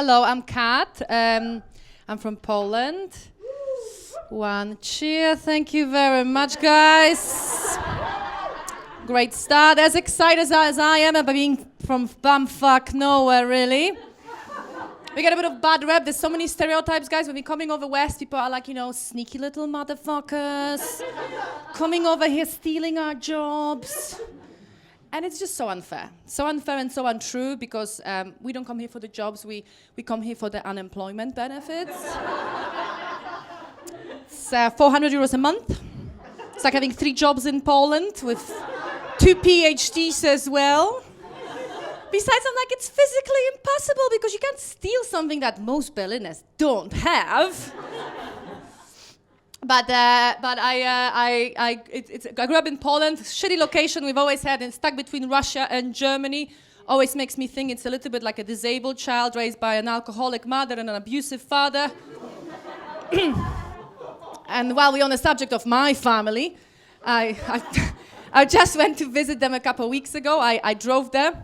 Hello, I'm Kat. I'm from Poland. One cheer. Thank you very much, guys. Great start. As excited as I am about being from bumfuck nowhere, really. We get a bit of bad rep. There's so many stereotypes, guys. When we're coming over west, people are like, sneaky little motherfuckers. Coming over here, stealing our jobs. And it's just so unfair. So unfair and so untrue because we don't come here for the jobs. We come here for the unemployment benefits. It's 400 euros a month. It's like having 3 jobs in Poland with 2 PhDs as well. Besides, I'm like, it's physically impossible because you can't steal something that most Berliners don't have. But I grew up in Poland, shitty location we've always had, and stuck between Russia and Germany. Always makes me think it's a little bit like a disabled child raised by an alcoholic mother and an abusive father. And while we're on the subject of my family, I just went to visit them a couple of weeks ago. I drove there.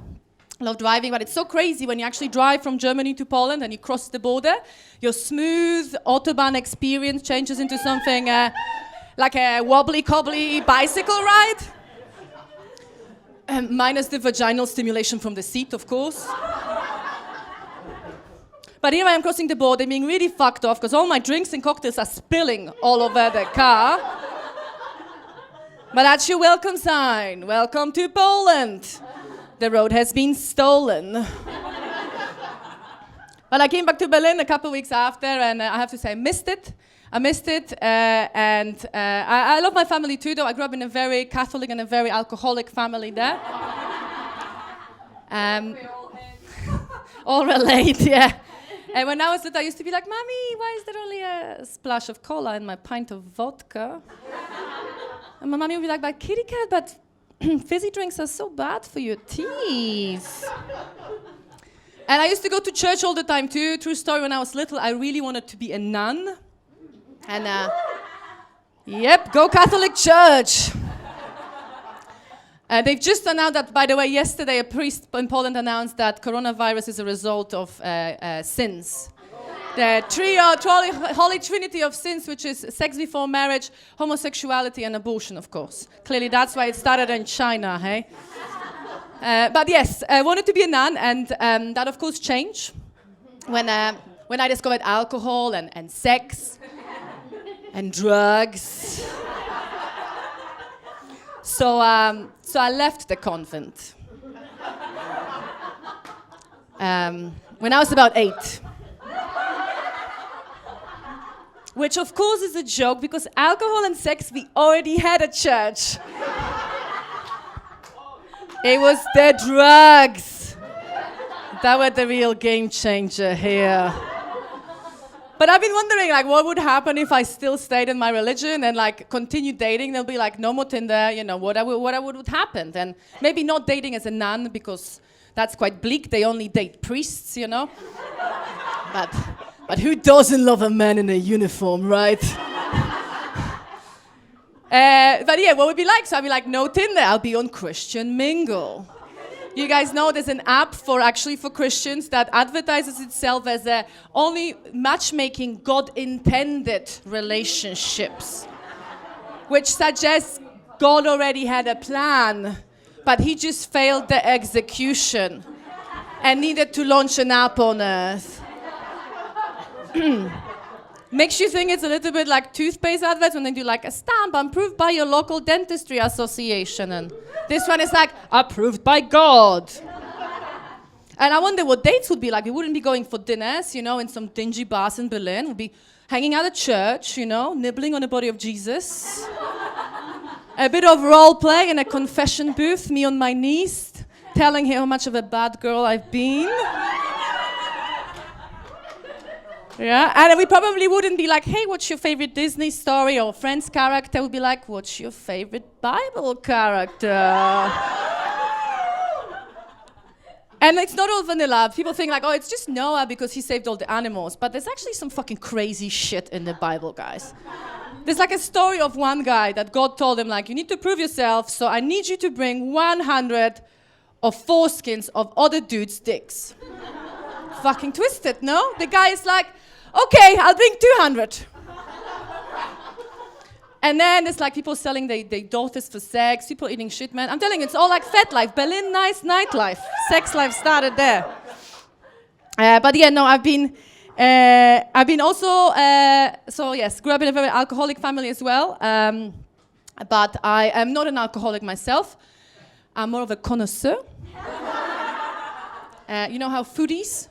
Love driving, but it's so crazy when you actually drive from Germany to Poland and you cross the border. Your smooth Autobahn experience changes into something like a wobbly-cobbly bicycle ride. Minus the vaginal stimulation from the seat, of course. But here I am crossing the border, being really fucked off because all my drinks and cocktails are spilling all over the car. But that's your welcome sign. Welcome to Poland. The road has been stolen. But I came back to Berlin a couple of weeks after, and I have to say I missed it. I love my family too, though. I grew up in a very Catholic and a very alcoholic family there. All relate, yeah. And when I was little, I used to be like, Mommy, why is there only a splash of cola in my pint of vodka? And my mommy would be like, but kitty cat, but fizzy drinks are so bad for your teeth. And I used to go to church all the time too. True story, when I was little, I really wanted to be a nun. And yep, go Catholic Church. They've just announced that, by the way, yesterday a priest in Poland announced that coronavirus is a result of sins. The holy trinity of sins, which is sex before marriage, homosexuality, and abortion, of course. Clearly, that's why it started in China, hey? But yes, I wanted to be a nun, and that, of course, changed when I discovered alcohol and sex and drugs. So I left the convent when I was about 8. Which, of course, is a joke, because alcohol and sex, we already had at church. It was the drugs that were the real game changer here. But I've been wondering, what would happen if I still stayed in my religion and, continued dating? There'll be, no more Tinder, what would happen? And maybe not dating as a nun, because that's quite bleak. They only date priests, But who doesn't love a man in a uniform, right? But yeah, what would it be like? So I'd be like, no Tinder, I'll be on Christian Mingle. You guys know there's an app for Christians that advertises itself as only matchmaking God-intended relationships, which suggests God already had a plan, but he just failed the execution and needed to launch an app on Earth. Makes you think it's a little bit like toothpaste adverts when they do a stamp approved by your local dentistry association, and this one is approved by God. And I wonder what dates would be like. We wouldn't be going for dinners, in some dingy bars in Berlin. We'd be hanging out at church, nibbling on the body of Jesus. A bit of role play in a confession booth, me on my knees, telling him how much of a bad girl I've been. Yeah, and we probably wouldn't be like, hey, what's your favorite Disney story or Friends character? We'd be like, what's your favorite Bible character? And it's not all vanilla. People think it's just Noah because he saved all the animals. But there's actually some fucking crazy shit in the Bible, guys. There's a story of one guy that God told him, you need to prove yourself, so I need you to bring 100 of foreskins of other dudes' dicks. fucking twisted, no? The guy is like, okay, I'll bring 200. And then there's like people selling their daughters for sex, people eating shit, man. I'm telling you, it's all like fat life. Berlin, nice nightlife. Sex life started there. But yeah, no, I've been also, so yes, grew up in a very alcoholic family as well. But I am not an alcoholic myself. I'm more of a connoisseur. You know how foodies,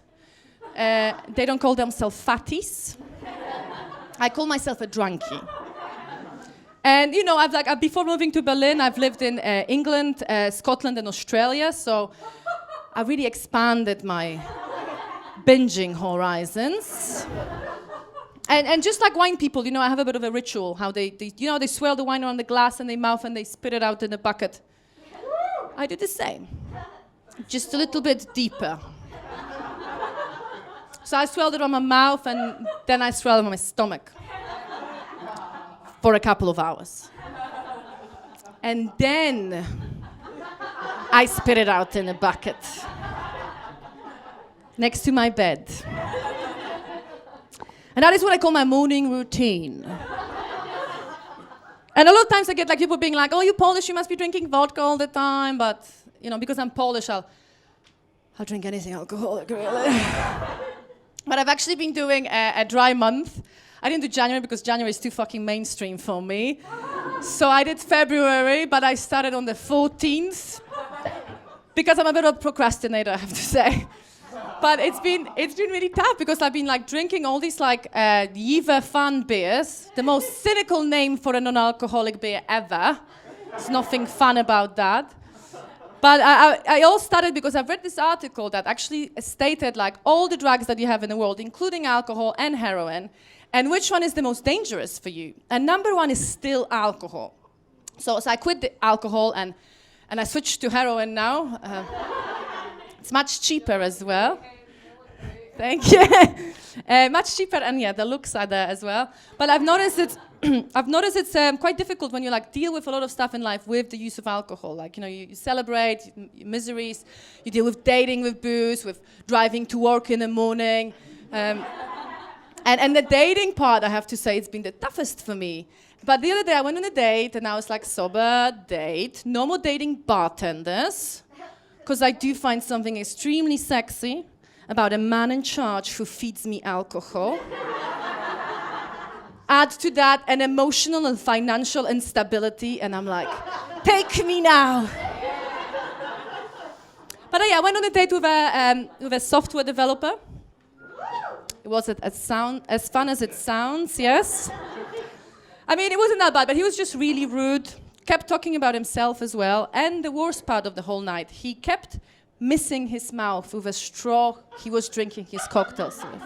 they don't call themselves fatties. I call myself a drunkie. And you know, before moving to Berlin, I've lived in England, Scotland, and Australia. So I really expanded my binging horizons. And just like wine people, you know, I have a bit of a ritual. How they swirl the wine around the glass in their mouth and they spit it out in a bucket. I do the same, just a little bit deeper. So I swirled it on my mouth and then I swirled it on my stomach. For a couple of hours. And then I spit it out in a bucket next to my bed. And that is what I call my morning routine. And a lot of times I get like people being like, oh, you're Polish, you must be drinking vodka all the time. But, you know, because I'm Polish, I'll drink anything alcoholic, really. But I've actually been doing a dry month. I didn't do January because January is too fucking mainstream for me. So I did February, but I started on the 14th because I'm a bit of a procrastinator, I have to say. But it's been really tough because I've been like drinking all these like Jever Fun beers, the most cynical name for a non-alcoholic beer ever. There's nothing fun about that. But I all started because I've read this article that actually stated like all the drugs that you have in the world, including alcohol and heroin, and which one is the most dangerous for you? And number one is still alcohol. So I quit the alcohol and I switched to heroin now. It's much cheaper as well. Thank you. Much cheaper, and yeah, the looks are there as well. But I've noticed it's quite difficult when you like deal with a lot of stuff in life with the use of alcohol. Like, you know, you celebrate your miseries, you deal with dating with booze, with driving to work in the morning. And the dating part, I have to say, it's been the toughest for me. But the other day I went on a date and I was like, sober date, no more dating bartenders, because I do find something extremely sexy about a man in charge who feeds me alcohol. Add to that an emotional and financial instability, and I'm like, take me now. But yeah, I went on a date with a software developer. Was it as fun as it sounds? Yes. I mean, it wasn't that bad, but he was just really rude. Kept talking about himself as well. And the worst part of the whole night, he kept missing his mouth with a straw he was drinking his cocktails with.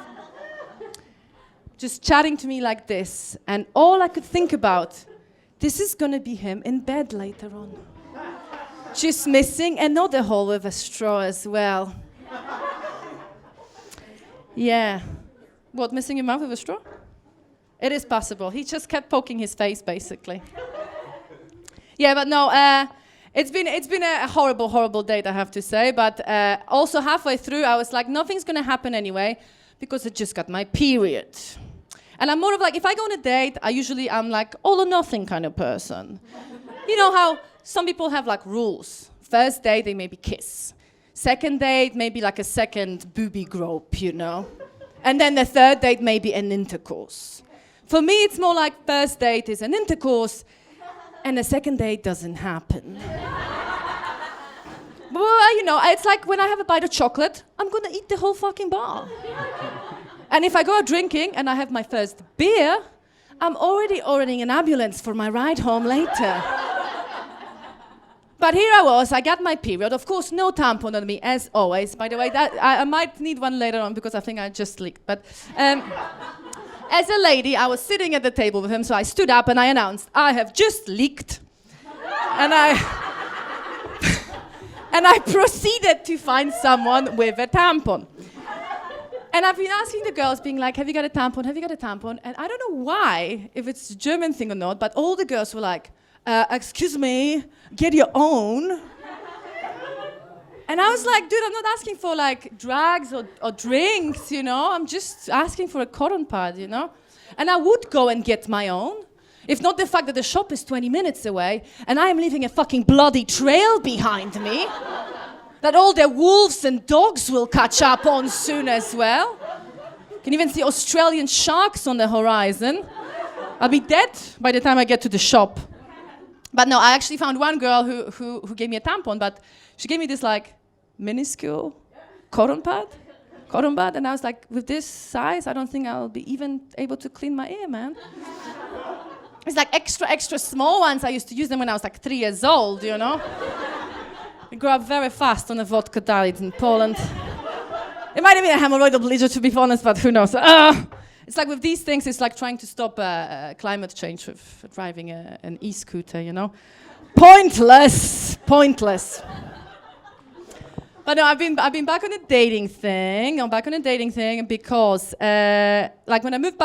Just chatting to me like this. And all I could think about, this is gonna be him in bed later on. Just missing another hole with a straw as well. Yeah. What, missing your mouth with a straw? It is possible. He just kept poking his face, basically. Yeah, but no, it's been a horrible, horrible date, I have to say. But also halfway through, I was like, nothing's gonna happen anyway, because I just got my period. And I'm more of like, if I go on a date, I'm like all or nothing kind of person. You know how some people have like rules. First date, they maybe kiss. Second date, maybe like a second booby grope, you know. And then the third date may be an intercourse. For me, it's more like first date is an intercourse, and the second date doesn't happen. Well, you know, it's like when I have a bite of chocolate, I'm gonna eat the whole fucking bar. And if I go out drinking and I have my first beer, I'm already ordering an ambulance for my ride home later. But here I was, I got my period. Of course, no tampon on me, as always. By the way, that I might need one later on because I think I just leaked. But as a lady, I was sitting at the table with him, so I stood up and I announced, I have just leaked. And I proceeded to find someone with a tampon. And I've been asking the girls, being like, have you got a tampon? Have you got a tampon? And I don't know why, if it's a German thing or not, but all the girls were like, excuse me, get your own. And I was like, dude, I'm not asking for like drugs or drinks, you know. I'm just asking for a cotton pad, you know. And I would go and get my own. If not the fact that the shop is 20 minutes away and I am leaving a fucking bloody trail behind me that all the wolves and dogs will catch up on soon as well. You can even see Australian sharks on the horizon. I'll be dead by the time I get to the shop. But no, I actually found one girl who gave me a tampon, but she gave me this like minuscule cotton pad, and I was like, with this size, I don't think I'll be even able to clean my ear, man. It's like extra small ones. I used to use them when I was like 3 years old, you know. I grew up very fast on a vodka diet in Poland. It might have been a hemorrhoidal bleeder, to be honest, but who knows. It's like with these things, it's like trying to stop climate change with driving an e-scooter, you know. Pointless. But no, I've been back on a dating thing. I'm back on a dating thing because, like when I moved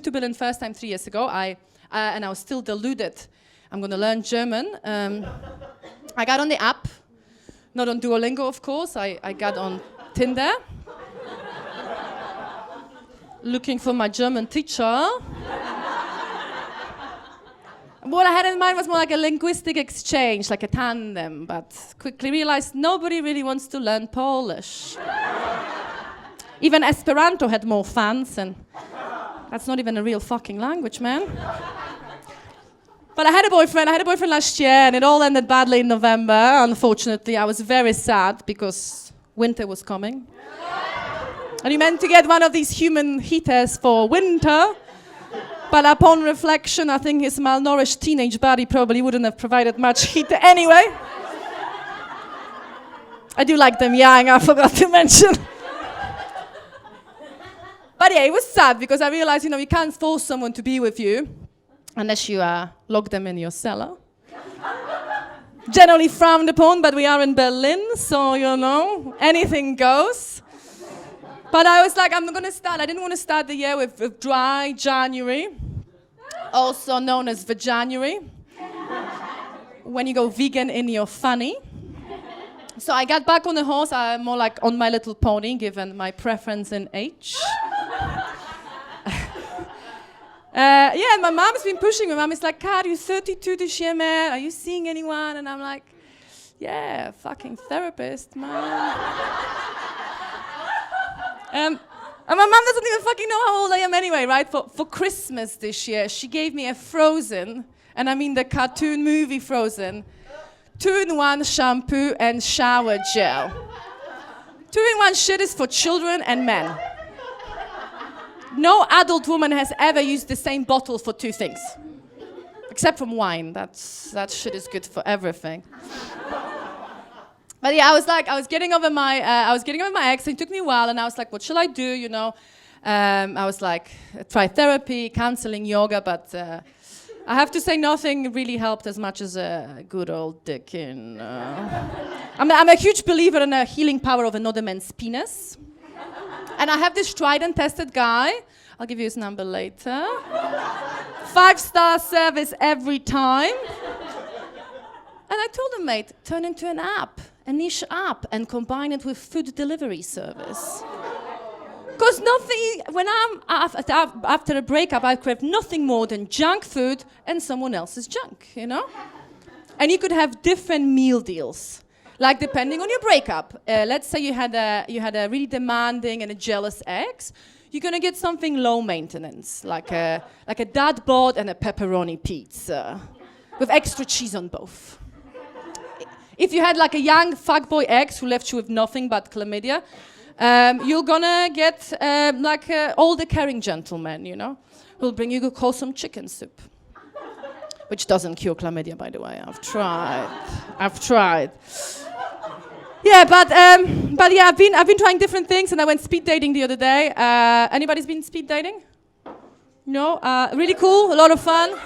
to Berlin first time 3 years ago, and I was still deluded. I'm gonna learn German. I got on the app, not on Duolingo, of course. I got on Tinder, looking for my German teacher. What I had in mind was more like a linguistic exchange, like a tandem, but quickly realized nobody really wants to learn Polish. Even Esperanto had more fans, and that's not even a real fucking language, man. But I had a boyfriend last year, and it all ended badly in November. Unfortunately, I was very sad because winter was coming. And you meant to get one of these human heaters for winter. But upon reflection, I think his malnourished teenage body probably wouldn't have provided much heat anyway. I do like them young, I forgot to mention. But yeah, it was sad because I realized, you know, you can't force someone to be with you unless you lock them in your cellar. Generally frowned upon, but we are in Berlin, so, you know, anything goes. But I was like, I didn't want to start the year with dry January, also known as Vajanuary, when you go vegan in your fanny. So I got back on the horse, more like on My Little Pony, given my preference in age. Yeah, my mom has been pushing me. My mom is like, Kat, you're 32 this year, man. Are you seeing anyone? And I'm like, yeah, fucking therapist, man. And my mom doesn't even fucking know how old I am anyway, right? For Christmas this year, she gave me a Frozen, and I mean the cartoon movie Frozen, 2-in-1 shampoo and shower gel. 2-in-1 shit is for children and men. No adult woman has ever used the same bottle for 2 things. Except from wine. That shit is good for everything. But yeah, I was getting over my ex. It took me a while, and I was like, what shall I do? You know, I was like, try therapy, counseling, yoga, but I have to say nothing really helped as much as a good old dick. I'm a huge believer in the healing power of another man's penis, and I have this tried and tested guy. I'll give you his number later. 5-star service every time. And I told him, mate, turn into an app. A niche app, and combine it with food delivery service. Because nothing, when I'm after a breakup, I crave nothing more than junk food and someone else's junk, you know? And you could have different meal deals, like depending on your breakup. Let's say you had a really demanding and a jealous ex. You're gonna get something low maintenance, like a dad bod and a pepperoni pizza, with extra cheese on both. If you had like a young fuckboy ex who left you with nothing but chlamydia, you're gonna get like older caring gentleman, you know, who'll bring you wholesome chicken soup, which doesn't cure chlamydia, by the way. I've tried. Yeah, but yeah, I've been trying different things, and I went speed dating the other day. Anybody's been speed dating? No, really cool, a lot of fun.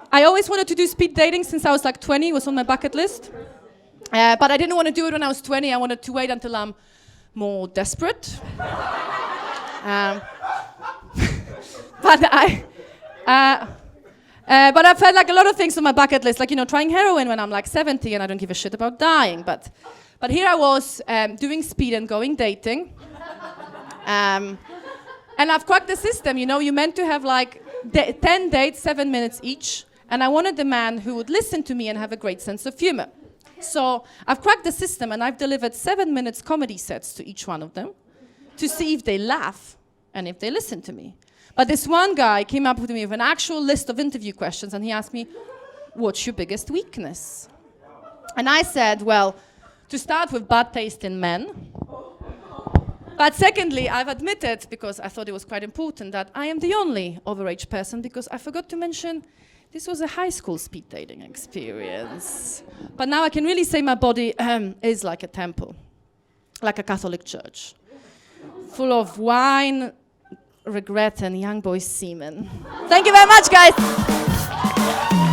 I always wanted to do speed dating since I was like 20, it was on my bucket list. But I didn't want to do it when I was 20, I wanted to wait until I'm more desperate. But But I've had like a lot of things on my bucket list, like, trying heroin when I'm like 70 and I don't give a shit about dying. But here I was doing speed and going dating. And I've cracked the system, you're meant to have like 10 dates, 7 minutes each. And I wanted a man who would listen to me and have a great sense of humor. So I've cracked the system and I've delivered 7 minutes comedy sets to each one of them to see if they laugh and if they listen to me. But this one guy came up with me with an actual list of interview questions and he asked me, what's your biggest weakness? And I said, well, to start with, bad taste in men. But secondly, I've admitted, because I thought it was quite important, that I am the only overage person, because I forgot to mention this was a high school speed dating experience. But now I can really say my body is like a temple, like a Catholic church, full of wine, regret, and young boy semen. Thank you very much, guys.